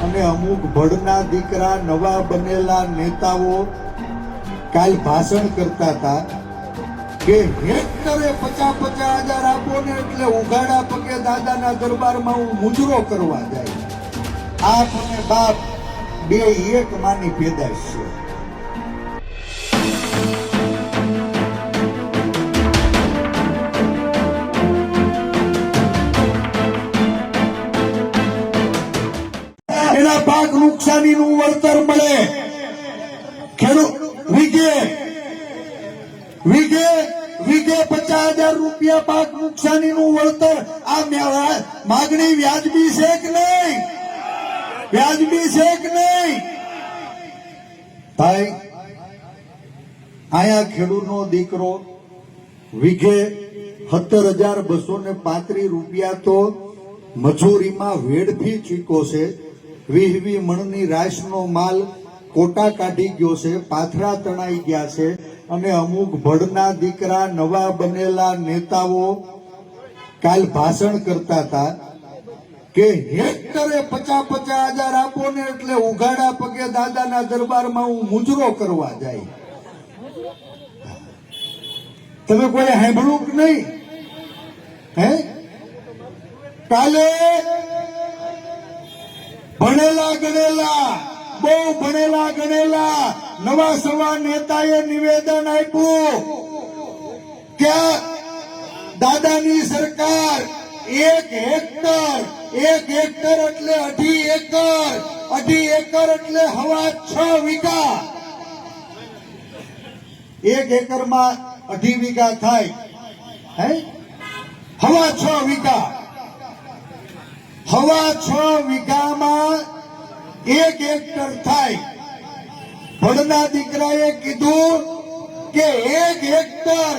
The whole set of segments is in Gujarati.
અને અમુક ભડના દીકરા નવા બનેલા નેતાઓ કાલ ભાષણ કરતા હતા કે હેક્ટરે 50,000 આપો ને એટલે ઉઘાડા પગે દાદાના દરબારમાં હું મુજરો કરવા જાય. આપ અને બાપ બે એક માની પેદાશ છે. એના પાક નુકસાનીનું વળતર મળે. ખેડૂત વીઘે 50,000 રૂપિયા પાક નુકસાનીનું વળતર. આ માગણી વ્યાજબી છે કે નહીં? વ્યાજબી છે કે નહીં? ભાઈ આયા ખેડૂતનો દીકરો વીઘે 17,235 રૂપિયા તો મજૂરીમાં વેડફી ચૂક્યો છે. 20 મણની રાશનો માલ કોટા કાઢી ગયો છે, પાથરા તણાઈ ગયા છે. અને અમુક ભડના દીકરા નવા બનેલા નેતાઓ કાલ ભાષણ કરતા હતા કે હેક્ટરે 50,000 આપો ને એટલે ઉઘાડા પગે દાદાના દરબારમાં હું મુજરો કરવા જાય. તમે કોઈ સાંભળ્યું કે નહીં? હે કાલે ભણેલા ગણેલા, બહુ ભણેલા ગણેલા નવા સવા નેતાએ નિવેદન આપ્યું કે દાદાની સરકાર 1 હેક્ટર એટલે 2.5 એકર, 2.5 એકર એટલે 6.5 વીઘા. 1 એકરમાં 2.5 વીઘા થાય. હે 6.5 વીઘા. 6.5 વીઘામાં 1 હેક્ટર થાય. ભડના દીકરાએ કીધું કે 1 હેક્ટર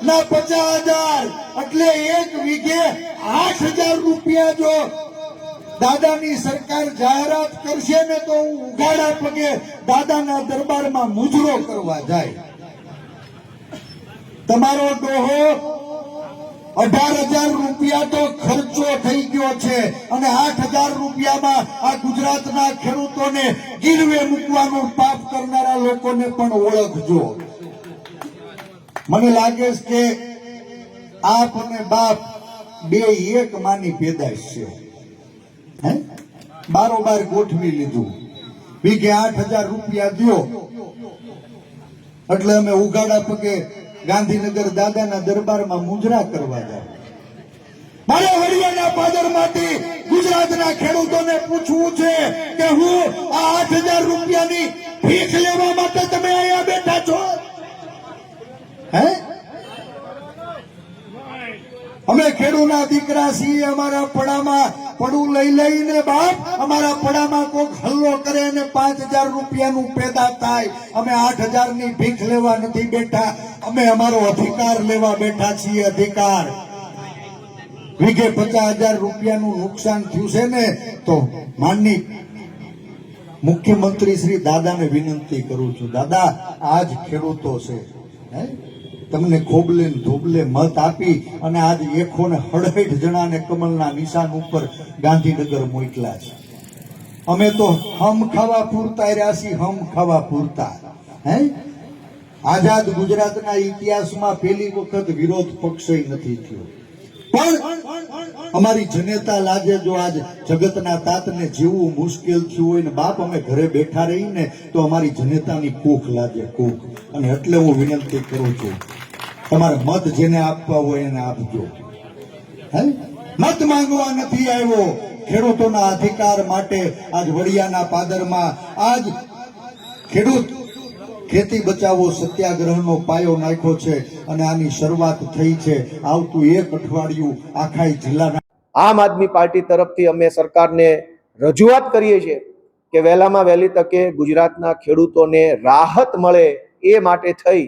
ના 50,000 એટલે 1 વીઘે 8,000 રૂપિયા જો દાદાની સરકાર જાહેરાત કરશે ને તો હું ઉઘાડા પગે દાદાના દરબારમાં મુજરો કરવા જાય. તમારો ડોહો 18,000 રૂપિયા તો ખર્ચો થઈ ગયો છે અને 8,000 રૂપિયામાં આ ગુજરાતના ખેડૂતોને ગીરવે મૂકવાનું પાપ કરનારા લોકોને પણ ઓળખજો. મને લાગે છે કે આપ અને બાપ બે એક માની પેદાશ છે. હે બારોબાર ગોઠવી લીધું. વીઘે 8,000 રૂપિયા દ્યો એટલે અમે ઉઘાડા પગે ગાંધીનગર દાદાના દરબારમાં મુજરા કરવા જાય. મારે હરિયાણા પાદરમાંથી ગુજરાતના ખેડૂતોને પૂછવું છે કે હું આ 8,000 રૂપિયાની ભીખ લેવા માટે તમે અહીંયા બેઠા છો? હે અમે ખેડૂતના દીકરા છીએ. અમારા પડામાં પડું લઈ લઈને બાપ અમારા પડામાં કોઈક હલ્લો કરે ને 5,000 રૂપિયાનું પેદા થાય. અમે 8,000 ની ભીખ લેવા નથી બેઠા, અમે અમારો અધિકાર લેવા બેઠા છીએ. અધિકાર. વીઘે 50,000 રૂપિયાનું નુકસાન થયું છે ને તો માનની મુખ્યમંત્રી શ્રી દાદાને વિનંતી કરું છું, દાદા આજ ખેડૂતો છે તમને ખોબલે ધોબલે મત આપી અને આજ 168 જણાને કમલના નિશાન ઉપર ગાંધીનગર મોકલા છે. અમે તો હમ ખાવા પૂરતા રહ્યા છીએ, હમ ખાવા પૂરતા. હે આઝાદ ગુજરાતના ઇતિહાસમાં પહેલી વખત વિરોધ પક્ષ નથી થયો. પણ અમારી જનતા લાજે જો આજ જગતના તાતને જીવવું મુશ્કેલ થયું હોય ને બાપ અમે ઘરે બેઠા રહીને તો અમારી જનતાની કૂખ લાગે, કૂખ. અને એટલે હું વિનંતી કરું છું તમારે મત જેને આપવા હોય એને આપજો. હે મત માંગવા નથી આવ્યો. ખેડૂતોના અધિકાર માટે આજ વડિયાના પાદરમાં આજ ખેડૂત ખેતી બચાવો સત્યાગ્રહનો પાયો નાખ્યો છે અને આની શરૂઆત થઈ છે. આવતું 1 અઠવાડિયું આખા જિલ્લાના આમ આદમી પાર્ટી તરફથી અમે સરકારને રજૂઆત કરીએ છીએ કે વહેલામાં વહેલી તકે ગુજરાતના ખેડૂતોને રાહત મળે એ માટે થઈ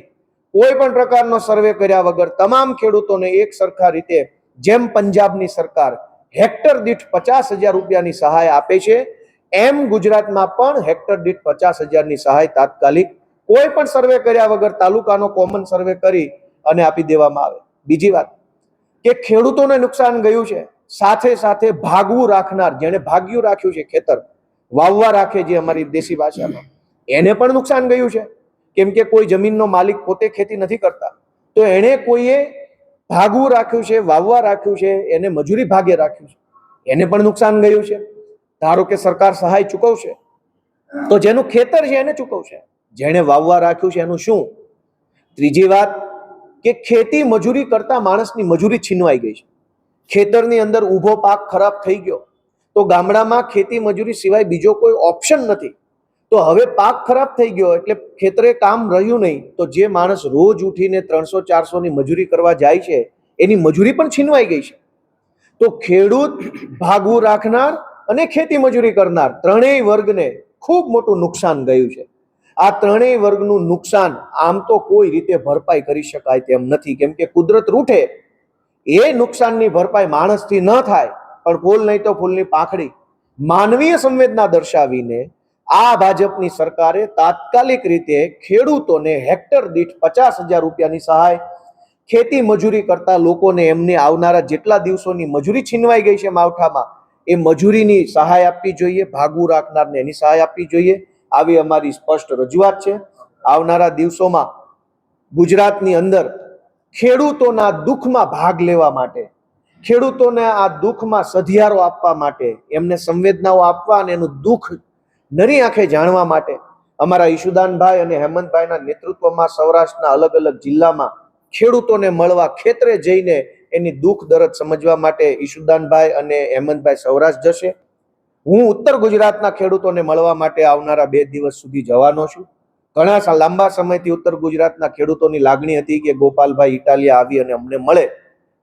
કોઈ પણ પ્રકારનો સર્વે કર્યા વગર તમામ ખેડૂતોને એક સરખા રીતે જેમ પંજાબની સરકાર હેક્ટર દીઠ 50,000 રૂપિયાની સહાય આપે છે એમ ગુજરાતમાં પણ હેક્ટર દીઠ 50,000ની સહાય તાત્કાલિક કોઈ પણ સર્વે કર્યા વગર તાલુકાનો કોમન સર્વે કરી અને આપી દેવામાં આવે. બીજી વાત કે ખેડૂતોને નુકસાન ગયું છે, સાથે સાથે ભાગવું રાખનાર જેણે ભાગ્યું રાખ્યું છે ખેતર વાવવા રાખે જે અમારી દેશી ભાષામાં, એને પણ નુકસાન ગયું છે. કેમ કે કોઈ જમીનનો માલિક પોતે ખેતી નથી કરતા, તો એને કોઈએ ભાગવું રાખ્યું છે, વાવવા રાખ્યું છે, એને મજૂરી ભાગે રાખ્યું છે, એને પણ નુકસાન ગયું છે. ધારો કે સરકાર સહાય ચૂકવશે તો જેનું ખેતર છે એને ચૂકવશે, જેણે વાવવા રાખ્યું છે એનું શું? ત્રીજી વાત કે ખેતી મજૂરી કરતા માણસની મજૂરી છીનવાઈ ગઈ છે. ખેતરની અંદર ઊભો પાક ખરાબ થઈ ગયો તો ગામડામાં ખેતી મજૂરી સિવાય બીજો કોઈ ઓપ્શન નથી. તો હવે પાક ખરાબ થઈ ગયો એટલે ખેતરે કામ રહ્યું નહીં, તો જે માણસ રોજ ઉઠીને 300-400 ની મજૂરી કરવા જાય છે એની મજૂરી પણ છીનવાઈ ગઈ છે. તો ખેડૂત, ભાગવું રાખનાર અને ખેતી મજૂરી કરનાર ત્રણેય વર્ગને ખૂબ મોટું નુકસાન ગયું છે. આ ત્રણેય વર્ગનું નુકસાન આમ તો કોઈ રીતે ભરપાઈ કરી શકાય તેમ નથી, કેમ કે કુદરત રૂઠે એ નુકસાનની ભરપાઈ માણસથી ન થાય, પણ ફૂલ નહીં તો ફૂલની પાંખડી માનવીય સંવેદના દર્શાવીને આ ભાજપની સરકારે તાત્કાલિક રીતે ખેડૂતોને હેક્ટર દીઠ 50,000 રૂપિયાની સહાય, ખેતી મજૂરી કરતા લોકોને એમને આવનારા જેટલા દિવસોની મજૂરી છીનવાઈ ગઈ છે માવઠામાં, એ મજૂરીની સહાય આપવી જોઈએ, ભાગવું રાખનારને એની સહાય આપવી જોઈએ. આવી અમારી સ્પષ્ટ રજૂઆત છે. આવનારા દિવસોમાં ગુજરાતની અંદર ખેડૂતોના દુઃખમાં ભાગ લેવા માટે, ખેડૂતોને આ દુઃખમાં સધિયારો આપવા માટે, એમને સંવેદનાઓ આપવા અને એનું દુઃખ નરી આંખે જાણવા માટે અમારા ઈશુદાનભાઈ અને હેમંતભાઈના નેતૃત્વમાં સૌરાષ્ટ્રના અલગ અલગ જિલ્લામાં ખેડૂતોને મળવા, ખેતરે જઈને એની દુઃખ દર્દ સમજવા માટે ઈશુદાનભાઈ અને હેમંતભાઈ સૌરાષ્ટ્ર જશે. હું ઉત્તર ગુજરાતના ખેડૂતોને મળવા માટે આવનારા 2 દિવસ સુધી જવાનો છું. ઘણા લાંબા સમયથી ઉત્તર ગુજરાતના ખેડૂતોની લાગણી હતી કે ગોપાલભાઈ ઇટાલિયા આવી અને અમને મળે.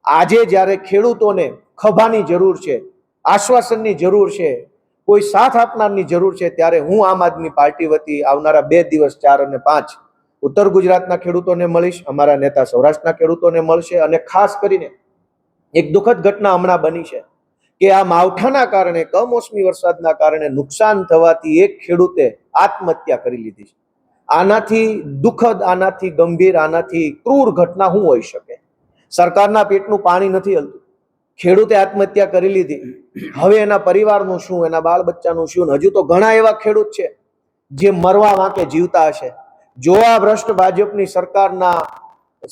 આજે જ્યારે ખેડૂતોને ખભાની જરૂર છે, આશ્વાસનની જરૂર છે, કોઈ સાથ આપનારની જરૂર છે, ત્યારે હું આમ આદમી પાર્ટી વતી આવનારા 2 દિવસ 4 અને 5 ઉત્તર ગુજરાતના ખેડૂતોને મળીશ, અમારા નેતા સૌરાષ્ટ્રના ખેડૂતોને મળશે. અને ખાસ કરીને એક દુઃખદ ઘટના હમણાં બની છે કે આ માવઠાના કારણે, કમોસમી વરસાદના કારણે નુકસાન થવાથી એક ખેડૂતે આત્મહત્યા કરી લીધી છે. આનાથી દુઃખદ, આનાથી ગંભીર, આનાથી ક્રૂર ઘટના શું હોઈ શકે? સરકારના પેટનું પાણી નથી હલતું, ખેડૂતે આત્મહત્યા કરી લીધી. હવે એના પરિવારનું શું, એના બાળ બચ્ચાનું શું? હજુ તો ઘણા એવા ખેડૂત છે જે મરવા વાંકે જીવતા હશે. જો આ ભ્રષ્ટ ભાજપની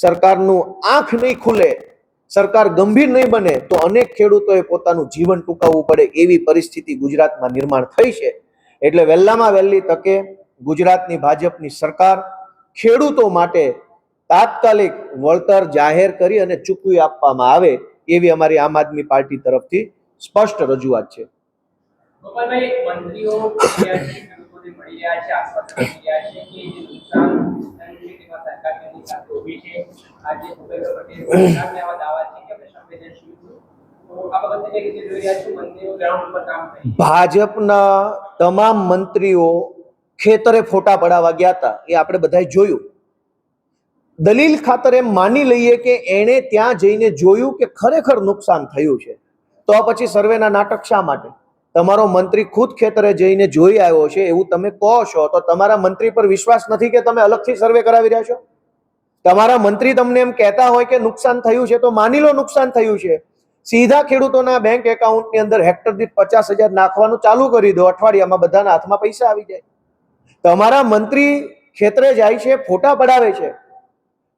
સરકારનું આંખ નહીં ખુલે, સરકાર ગંભીર નહીં બને, તો અનેક ખેડૂતોએ પોતાનું જીવન ટૂંકાવવું પડે એવી પરિસ્થિતિ ગુજરાતમાં નિર્માણ થઈ છે. એટલે વહેલામાં વહેલી તકે ગુજરાતની ભાજપની સરકાર ખેડૂતો માટે તાત્કાલિક વળતર જાહેર કરી અને ચૂકવી આપવામાં આવે એવી અમારી આમ આદમી પાર્ટી તરફથી સ્પષ્ટ રજૂઆત છે. ગોપાલભાઈ, મંત્રીઓ ખેડૂતોને મળી રહ્યા છે, આશ્વાસન આપી રહ્યા છે કે જે નુકસાન થયું છે તેમાં સરકારની સાથે ઊભી છે. આજે ભૂપેન્દ્ર પટેલ સરકારને આવા દાવા છે કે આપણે સંવેદનશીલ છું. તો આ બાબતે કઈ રીતે જોઈ રહ્યા છો? મંત્રીઓ ગ્રાઉન્ડ ઉપર કામ કરી, ભાજપના તમામ મંત્રીઓ ખેતરે ફોટા પડાવવા ગયા હતા, એ આપણે બધાએ જોયું. દલીલ ખાતર એમ માની લઈએ કે એણે ત્યાં જઈને જોયું કે ખરેખર નુકસાન થયું છે, તો પછી સર્વેના નાટક શા માટે? તમારો મંત્રી ખુદ ખેતરે જઈને જોઈ આવ્યો છે એવું તમે કહો છો, તો તમારા મંત્રી પર વિશ્વાસ નથી કે તમે અલગથી સર્વે કરાવી રહ્યા છો? તમારા મંત્રી તમને એમ કહેતા હોય કે નુકસાન થયું છે તો માની લો નુકસાન થયું છે, સીધા ખેડૂતોના બેંક એકાઉન્ટની અંદર હેક્ટર દીઠ 50,000 નાખવાનું ચાલુ કરી દો, અઠવાડિયામાં બધાના હાથમાં પૈસા આવી જાય. તમારા મંત્રી ખેતરે જાય છે, ફોટા પડાવે છે,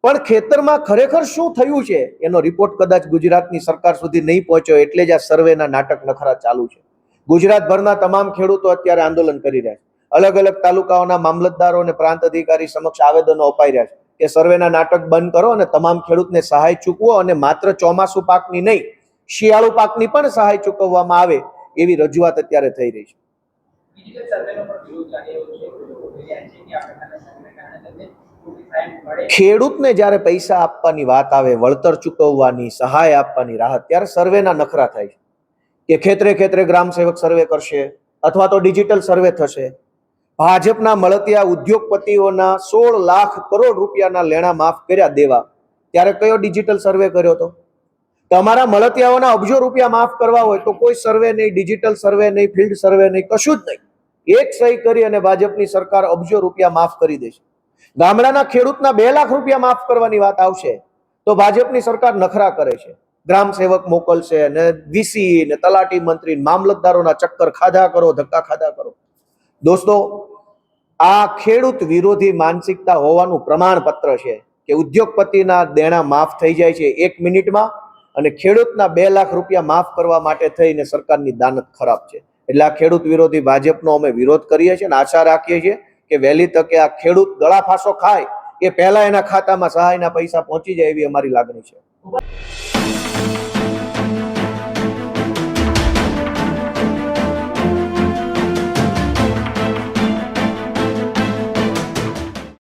પણ ખેતરમાં ખરેખર શું થયું છે એનો રિપોર્ટ કદાચ ગુજરાતની સરકાર સુધી નહીં પહોંચ્યો, એટલે જ આ સર્વેના નાટક નખરા ચાલુ છે. ગુજરાતભરના તમામ ખેડૂતો અત્યારે આંદોલન કરી રહ્યા છે. અલગ અલગ તાલુકાઓના મામલતદારો અને પ્રાંત અધિકારી સમક્ષ આવેદનો અપાઈ રહ્યા છે કે સર્વેના નાટક બંધ કરો અને તમામ ખેડૂતને સહાય ચૂકવો, અને માત્ર ચોમાસુ પાકની નહીં, શિયાળુ પાકની પણ સહાય ચૂકવવામાં આવે એવી રજૂઆત અત્યારે થઈ રહી છે. ડિજિટલ સર્વેનો પણ વિરોધ ચાલી રહ્યો છે. લોકો કહી રહ્યા છે કે આ પ્રકારના સર્વેના કારણે તમને મોટી સહાય મળે. ખેડૂતને જ્યારે પૈસા આપવાની વાત આવે, વળતર ચૂકવવાની, સહાય આપવાની રાહત, ત્યારે સર્વેના નખરા થાય છે કે ખેતરે ખેતરે ગ્રામ સેવક સર્વે કરશે અથવા તો ડિજિટલ સર્વે થશે. ભાજપના મળતિયા ઉદ્યોગપતિઓના 16 લાખ કરોડ રૂપિયાના લેણા માફ કર્યા દેવા, ત્યારે કયો ડિજિટલ સર્વે કર્યો હતો? તમારા મળતિયાઓના અબજો રૂપિયા માફ કરવા હોય તો કોઈ સર્વે નહીં, ડિજિટલ સર્વે નહીં, ફિલ્ડ સર્વે નહીં, કશું જ નહીં. એક સહી કરી અને ભાજપની સરકાર અબજો રૂપિયા માફ કરી દેશે. ગામડાના ખેડૂતના 2 લાખ રૂપિયા માફ કરવાની વાત આવશે તો ભાજપની સરકાર નખરા કરે છે. ગ્રામ સેવક મોકલશે ને વીસી ને તલાટી મંત્રી મામલતદારોના ચક્કર ખાધા કરો, ધક્કા ખાધા કરો. દોસ્તો, આ ખેડૂત વિરોધી માનસિકતા હોવાનું પ્રમાણપત્ર છે કે ઉદ્યોગપતિના દેણા માફ થઈ જાય છે 1 મિનિટમાં, અને ખેડૂતના 2 લાખ રૂપિયા માફ કરવા માટે થઈને સરકારની દાનત ખરાબ છે. એટલે આ ખેડૂત વિરોધી ભાજપનો અમે વિરોધ કરીએ છીએ અને આશા રાખીએ છીએ કે વહેલી તકે આ ખેડૂત ગળા ફાંસો ખાય એ પહેલા એના ખાતામાં સહાયના પૈસા પહોંચી જાય એવી અમારી લાગણી છે.